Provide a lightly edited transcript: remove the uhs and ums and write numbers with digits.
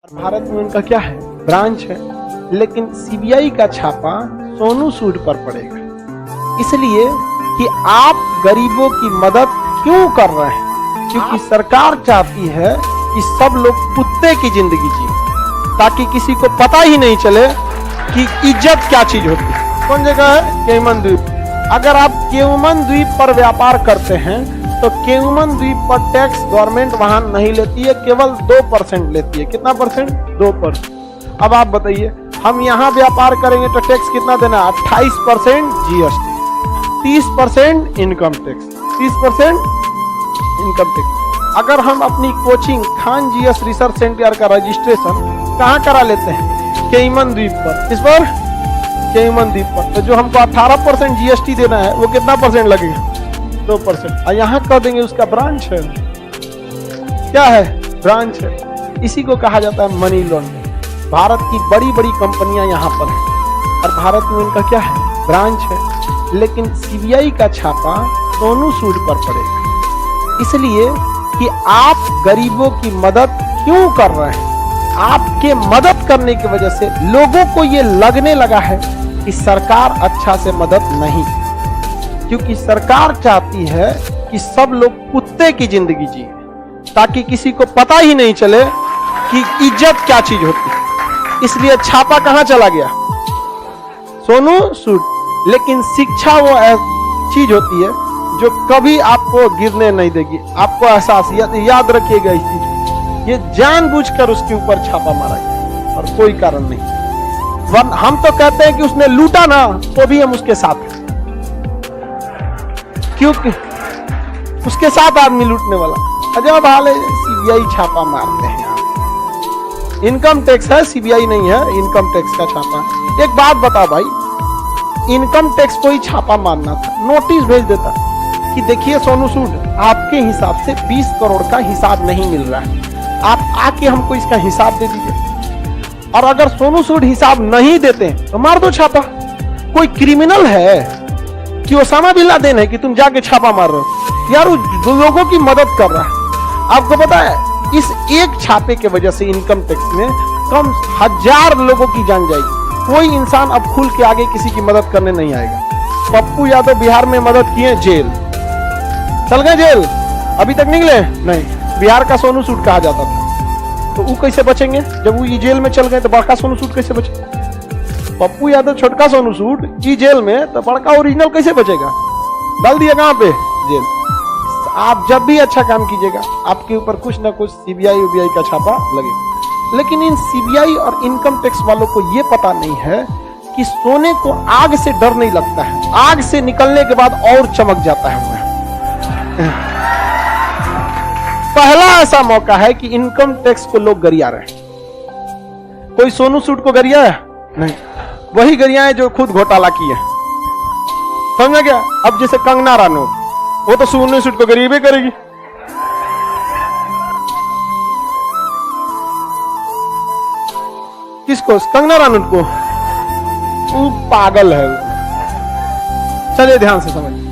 भारत में उनका क्या है, ब्रांच है, लेकिन सीबीआई का छापा सोनू सूद पर पड़ेगा, इसलिए कि आप गरीबों की मदद क्यों कर रहे हैं? क्योंकि सरकार चाहती है कि सब लोग कुत्ते की जिंदगी जिए, ताकि किसी को पता ही नहीं चले कि इज्जत क्या चीज होती है। कौन जगह है? केमन द्वीप। अगर आप केमन द्वीप पर व्यापार करते हैं तो केमन द्वीप पर टैक्स गवर्नमेंट वहां नहीं लेती है, केवल 2% लेती है। कितना परसेंट? 2%। अब आप बताइए, हम यहाँ व्यापार करेंगे तो टैक्स कितना देना? 28% GST, 30% income tax, 30% income tax. अगर हम अपनी coaching Khan GS research centre का रजिस्ट्रेशन कहाँ करा लेते हैं? केमन द्वीप पर। किस पर? केमन द्वीप पर। तो जो हमको 18% जीएसटी देना है वो कितना परसेंट लगेगा? 2%। और यहाँ कर देंगे उसका ब्रांच है। क्या है? ब्रांच है। इसी को कहा जाता है मनी लॉन्ड्रिंग। भारत की बड़ी बड़ी कंपनियां यहाँ पर हैं और भारत में उनका क्या है, ब्रांच है, लेकिन सीबीआई का छापा सोनू सूद पर पड़ेगा, इसलिए कि आप गरीबों की मदद क्यों कर रहे हैं? आपके मदद करने की वजह से लोगों को ये लगने लगा है कि सरकार अच्छा से मदद नहीं, क्योंकि सरकार चाहती है कि सब लोग कुत्ते की जिंदगी जिए, ताकि किसी को पता ही नहीं चले कि इज्जत क्या चीज होती है। इसलिए छापा कहां चला गया? सोनू सूद। लेकिन शिक्षा वो चीज होती है जो कभी आपको गिरने नहीं देगी। आपको एहसास याद रखिएगा इस चीज को। ये जानबूझकर उसके ऊपर छापा मारा गया और कोई कारण नहीं। हम तो कहते हैं कि उसने लूटा ना, तो भी हम उसके साथ हैं, क्योंकि उसके साथ आदमी लूटने वाला। अजब हाल है। सीबीआई छापा मारते हैं। इनकम टैक्स है, सीबीआई नहीं है, इनकम टैक्स का छापा। एक बात बता भाई, इनकम टैक्स को ही छापा मारना था, नोटिस भेज देता कि देखिए सोनू सूद, आपके हिसाब से 20 करोड़ का हिसाब नहीं मिल रहा है, आप आके हमको इसका हिसाब दे दीजिए। और अगर सोनू सूद हिसाब नहीं देते तो मार दो छापा। कोई क्रिमिनल है कि ओसामा बिन लादेन है कि तुम जाके छापा मार रहे हो? यार वो लोगों की मदद कर रहा है। आपको पता है इस एक छापे के वजह से इनकम टैक्स में कम 1000 लोगों की जान जाएगी। कोई इंसान अब खुल के आगे किसी की मदद करने नहीं आएगा। पप्पू यादव बिहार में मदद किए, जेल चल गए, जेल अभी तक निकले नहीं। बिहार का सोनू सूद कहा जाता था, तो वो कैसे बचेंगे? जब वो जेल में चल गए तो बड़का सोनू सूद कैसे बचे? पप्पू यादव छोटका सोनू सूद की जेल में, तो बड़का ओरिजिनल कैसे बचेगा? डाल दिया कहां पे? जेल। आप जब भी अच्छा काम कीजिएगा आपके ऊपर कुछ ना कुछ सीबीआई का छापा लगेगा। लेकिन इन सीबीआई और इनकम टैक्स वालों को यह पता नहीं है कि सोने को आग से डर नहीं लगता है, आग से निकलने के बाद और चमक जाता है। पहला ऐसा मौका है कि इनकम टैक्स को लोग गरिया रहे। कोई सोनू सूद को गरिया है? नहीं। वही गरिया है जो खुद घोटाला किए, समझा क्या? अब जैसे कंगना रानौत, वो तो सोनू सूद को गरीबी करेगी। किसको? कंगना रानौत को। वो पागल है। चलिए ध्यान से समझ।